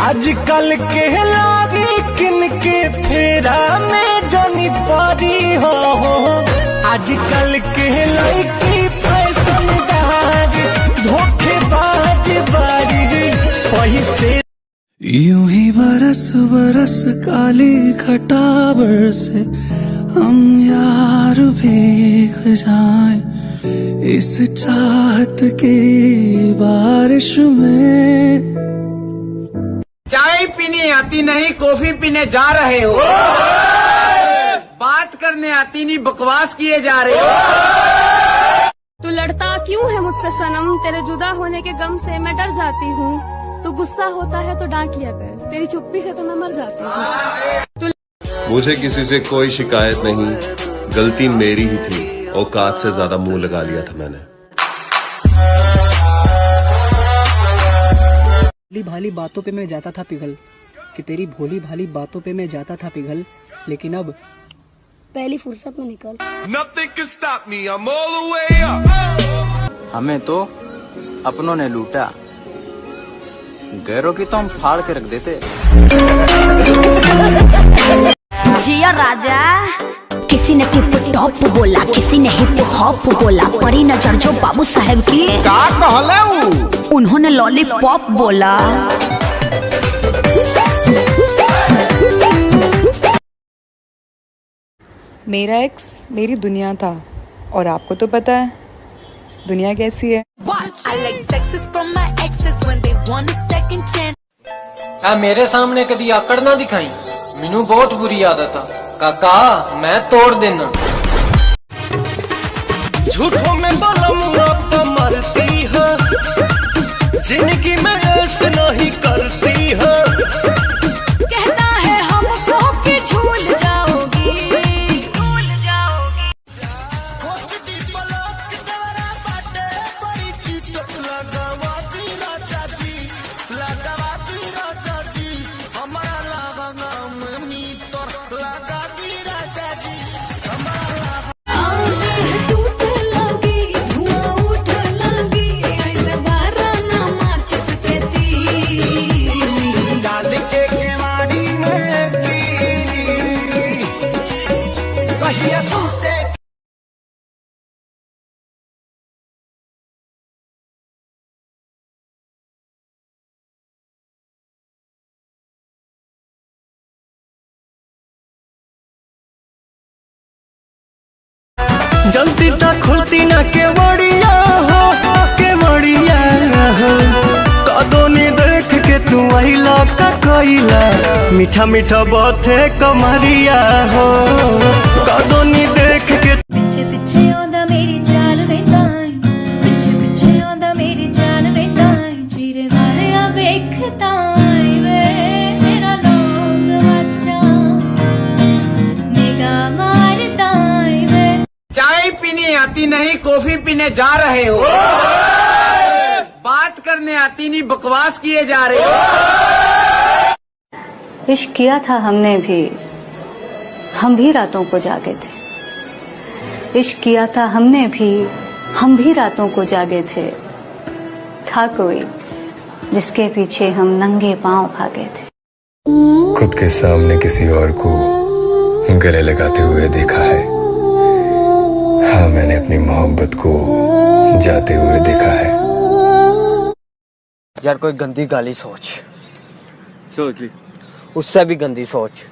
आजकल के लागी किनके फेरा में जनी पारी हो, आजकल के लड़की फैशनदार धोखेबाज बारी पैसे। यूं ही बरस बरस काली घटा बरसे हम यार भीग जाएं इस चाहत की बारिश में। चाय पीने आती नहीं कॉफी पीने जा रहे हो, बात करने आती नहीं बकवास किए जा रहे हो। तू लड़ता क्यों है मुझसे सनम, तेरे जुदा होने के गम से मैं डर जाती हूँ। तू गुस्सा होता है तो डांट लिया कर, तेरी चुप्पी से तो मैं मर जाती हूँ। मुझे किसी से कोई शिकायत नहीं, गलती मेरी ही थी, औकात से ज्यादा मुंह लगा लिया था मैंने। भोली भाली बातों पे मैं जाता था पिघल, कि तेरी भोली भाली बातों पे मैं जाता था पिघल, लेकिन अब पहली फुर्सत में निकल। हमें तो अपनों ने लूटा, गैरों की तो हम फाड़ के रख देते। जिया राजा, किसी ने टिप टॉप बोला, किसी ने हिप हॉप बोला, परी नजर जो बाबू साहब की का कहले उन्होंने लॉलीपॉप बोला। मेरा एक्स मेरी दुनिया था, और आपको तो पता है दुनिया कैसी है। मेरे सामने कदी आकड़ ना दिखाई, मैनू बहुत बुरी आदत है काका, मैं तोड़ देना। झूठों में बलम आप मरती है, जिंदगी में ऐसे नहीं करती है। कहता है हमको कि झूल जाओगी, झूल जाओगी। जल्दी तक खुलती ना के बड़िया हो, के बड़िया हो। कदोनी देख के तू आइला का कोइला, मीठा मीठा बात है कमरिया हो। कदोनी देख के पिछे पिछे आंदा मेरी जान वेंदा, पिछे पिछे आंदा मेरी जान वेंदा, चीरे वालिया वेखदा वे मेरा लोग अच्छा निगाह मारदा वे। चाय पीने आती नहीं कॉफी पीने जा रहे हो, बात करने आती नहीं बकवास किए जा रहे हो। इश्क किया था हमने भी, हम भी रातों को जागे थे। इश्क किया था हमने भी, हम भी रातों को जागे थे। था कोई जिसके पीछे हम नंगे पांव भागे थे। खुद के सामने किसी और को गले लगाते हुए देखा है, हाँ मैंने अपनी मोहब्बत को जाते हुए देखा है। यार कोई गंदी गाली सोच ली, उससे भी गंदी सोच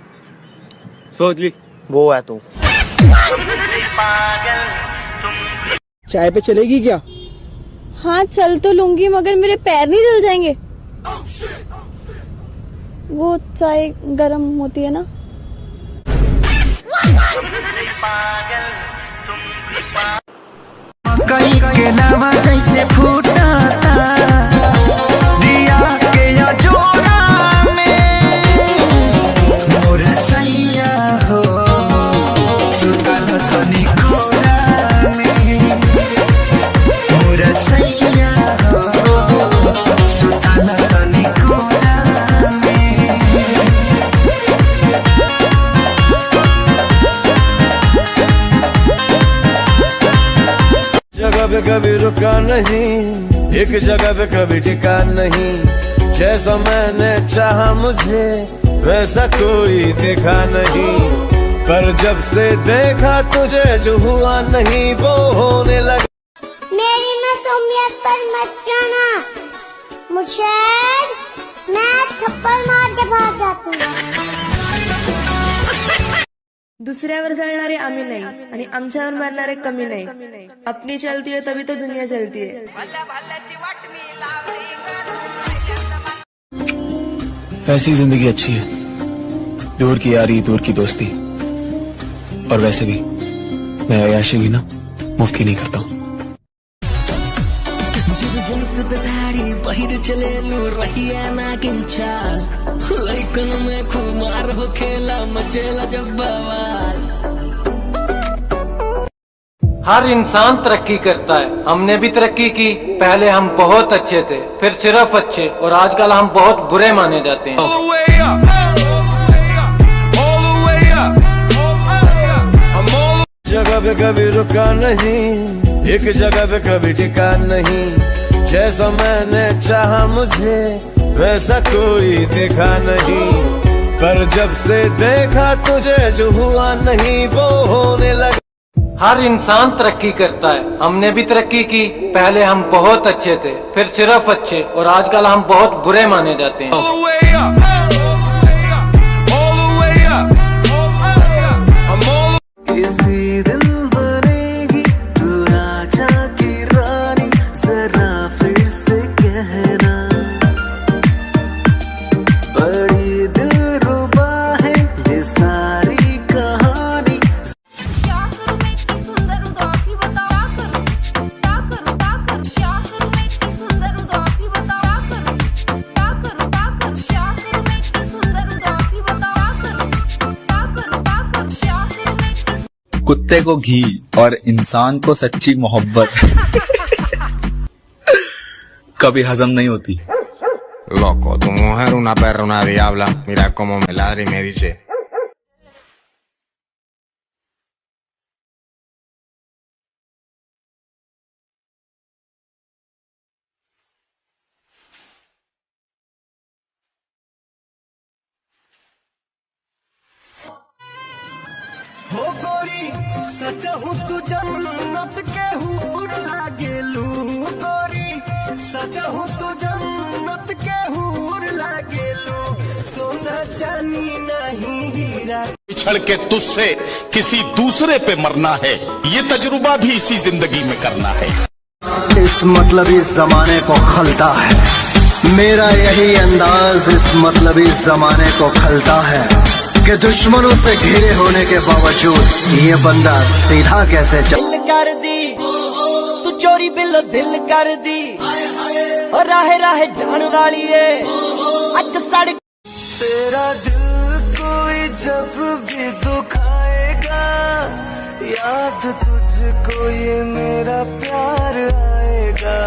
ली। वो है तू। चाय पे चलेगी क्या? हाँ चल तो लूंगी, मगर मेरे पैर नहीं जल जाएंगे? वो चाय गरम होती है ना। कहीं के लावा जैसे फूटा था, दिया के या जोड़ा में मोर सैया हो, सुतल तनी कोरा में मोर सैया हो, सुतल तनी कोरा में। जगह पे कभी रुका नहीं, एक जगह पे कभी टिका नहीं, जैसा मैंने चाहा मुझे वैसा कोई देखा नहीं, पर जब से देखा तुझे जो हुआ नहीं वो होने लगा। मेरी मासूमियत पर मत जाना मुर्शद, मैं थप्पड़ मार के भाग जाती हूँ। दुसऱ्यावर जळणारे आम्ही नाही आणि आमच्यावर मारणारे कमी नाही. अपनी चलती है तभी तो दुनिया चलती है. ऐसी जिंदगी अच्छी है, दूर की यारी दूर की दोस्ती, और वैसे भी मैं अयाशी भी ना मुफ्त की नहीं करता हूँ. हर इंसान तरक्की करता है, हमने भी तरक्की की. पहले हम बहुत अच्छे थे, फिर सिर्फ अच्छे, और आजकल हम बहुत बुरे माने जाते हैं. जगह पे कभी रुका नहीं, एक जगह पे कभी टिका नहीं, जैसा मैंने चाहा मुझे वैसा कोई देखा नहीं, पर जब से देखा तुझे जो हुआ नहीं वो होने लगा. हर इंसान तरक्की करता है, हमने भी तरक्की की. पहले हम बहुत अच्छे थे, फिर सिर्फ अच्छे, और आजकल हम बहुत बुरे माने जाते हैं. किसी दिल बनेगी तू राजा की रानी, जरा फिर से कहना. बड़ी दिलरुबा है ये सारी कहानी. क्या करूं मैं इतनी सुंदर हूँ तो आप ही बताओ. क्या करूं मैं इतनी सुंदर हूँ तो आप ही बताओ. क्या करूं मैं इतनी सुंदर हूँ तो आप ही बताओ. कुत्ते को घी और इंसान को सच्ची मोहब्बत कभी हजम नहीं होती. Loco, tu mujer una perra, una diabla, mira cómo me ladra y me dice. हो गोरी सच हूँ तू जन्नत के हूर लागेलू. गोरी सच हूँ तू जन्नत के हूर लागेलू. सोना चांदी नहीं हीरा. बिछड़ के तुझसे किसी दूसरे पे मरना है, ये तजुर्बा भी इसी जिंदगी में करना है. इस मतलबी जमाने को खलता है, मेरा यही अंदाज इस मतलबी जमाने को खलता है कि दुश्मनों से घिरे होने के बावजूद ये बंदा सीधा कैसे दिल कर दी तू चोरी बिल दिल कर दी, और राहे राहे जान वाली है अग सड़. तेरा दिल कोई जब भी दुखाएगा, याद तुझको ये मेरा प्यार आएगा.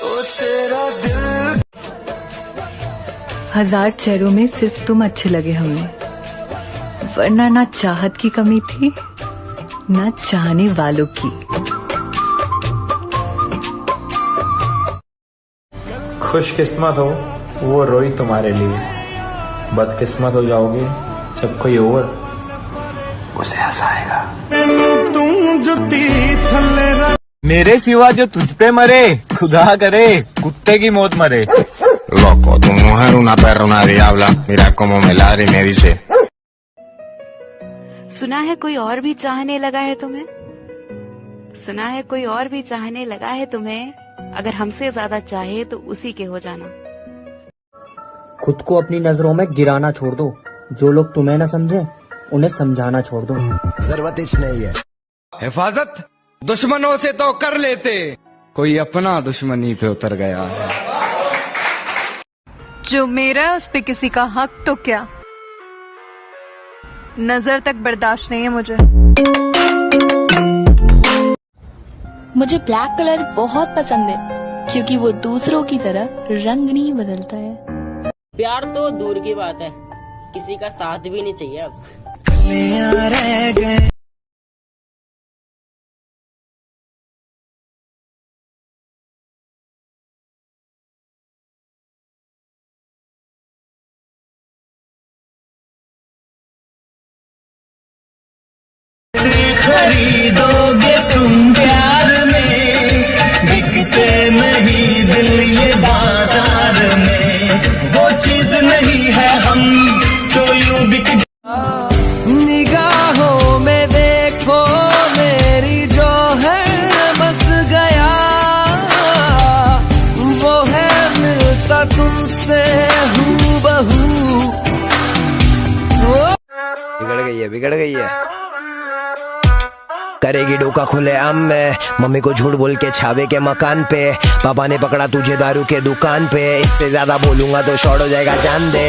ओ तेरा दिल. हजार चेहरों में सिर्फ तुम अच्छे लगे हमें, वरना ना चाहत की कमी थी ना चाहने वालों की. खुशकिस्मत हो वो रोई तुम्हारे लिए, बदकिस्मत हो जाओगे जब कोई और उसे हंसाएगा. तुम जुती थल्ले मेरे सिवा जो तुझ पे मरे खुदा करे कुत्ते की मौत मरे. Loco, tu mujer una perra, una diabla, mira cómo me ladra y me dice. सुना है कोई और भी चाहने लगा है तुम्हें, सुना है कोई और भी चाहने लगा है तुम्हें. अगर हमसे ज्यादा चाहे तो उसी के हो जाना. खुद को अपनी नजरों में गिराना छोड़ दो. जो लोग तुम्हें न समझे उन्हें समझाना छोड़ दो. जरूरत ही नहीं है. हिफाजत दुश्मनों से तो कर लेते, कोई अपना दुश्मनी पे उतर गया है. जो मेरा है उस पे किसी का हक तो क्या, नजर तक बर्दाश्त नहीं है मुझे. मुझे ब्लैक कलर बहुत पसंद है क्योंकि वो दूसरों की तरह रंग नहीं बदलता है. प्यार तो दूर की बात है, किसी का साथ भी नहीं चाहिए अब. खरीदोगे तुम प्यार में, बिकते नहीं दिल ये बाजार में, वो चीज नहीं है हम जो यूं बिक। निगाहों में देखो मेरी जो है बस गया, वो है मिलता तुमसे हूबहू। बिगड़ गई है करेगी डोका खुले आम में, मम्मी को झूठ बोल के छावे के मकान पे, पापा ने पकड़ा तुझे दारू के दुकान पे, इससे ज्यादा बोलूंगा तो शॉर्ट हो जाएगा जान दे।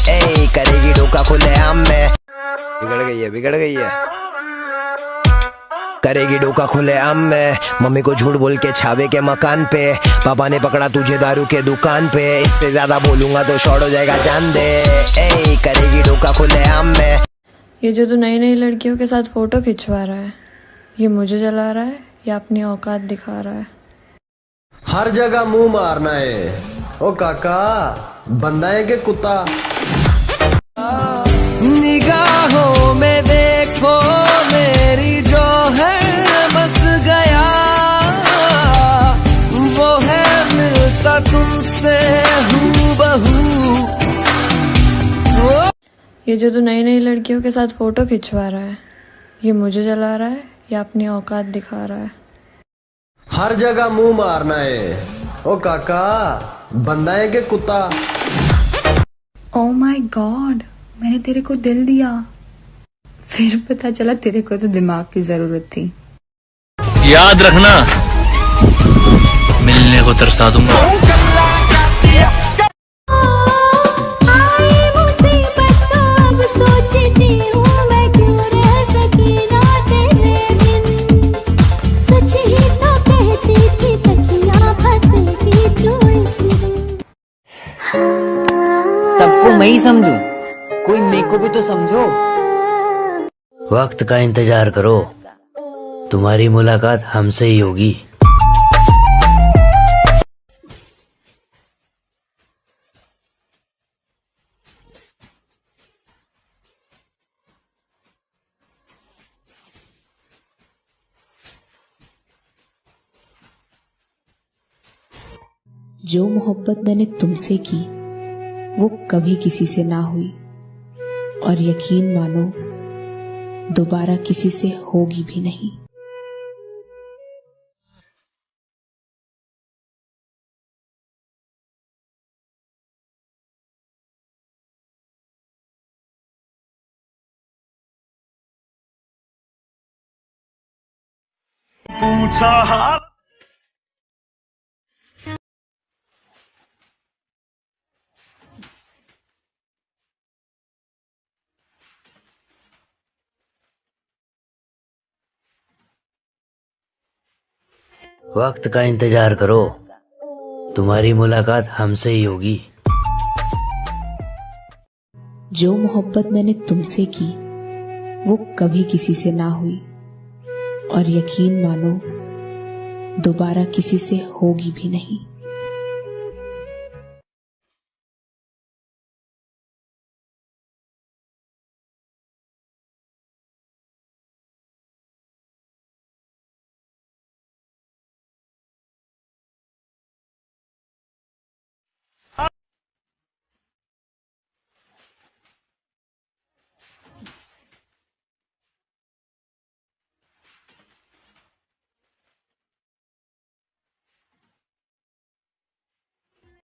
ए करेगी डोका खुले आम में, बिगड़ गई है करेगी डोका खुले आम में, मम्मी को झूठ बोल के छावे के मकान पे, पापा ने पकड़ा तुझे दारू के दुकान पे, इससे ज्यादा बोलूंगा तो शॉर्ट हो जाएगा जान दे। ए करेगी डोका खुले आम में। ये जो तू नई नई लड़कियों के साथ फोटो खिंचवा रहा है, ये मुझे जला रहा है या अपनी औकात दिखा रहा है? हर जगह मुंह मारना है ओ काका, बंदा है के कुत्ता। निगाहों में देखो मेरी जो है बस गया, वो है मिलता तुमसे हूबहू। ये जो तू नई नई लड़कियों के साथ फोटो खिंचवा रहा है, ये मुझे जला रहा है या अपनी औकात दिखा रहा है? हर जगह मुंह मारना है ओ काका, बंदा है के कुत्ता। ओह माय गॉड, मैंने तेरे को दिल दिया, फिर पता चला तेरे को तो दिमाग की जरूरत थी। याद रखना, मिलने को तरसा दूंगा। सबको मैं ही समझूं, कोई मेरे को भी तो समझो। वक्त का इंतजार करो, तुम्हारी मुलाकात हमसे ही होगी। जो मोहब्बत मैंने तुमसे की वो कभी किसी से ना हुई, और यकीन मानो दोबारा किसी से होगी भी नहीं। पूछा हाल वक्त का इंतजार करो, तुम्हारी मुलाकात हमसे ही होगी। जो मोहब्बत मैंने तुमसे की वो कभी किसी से ना हुई, और यकीन मानो दोबारा किसी से होगी भी नहीं।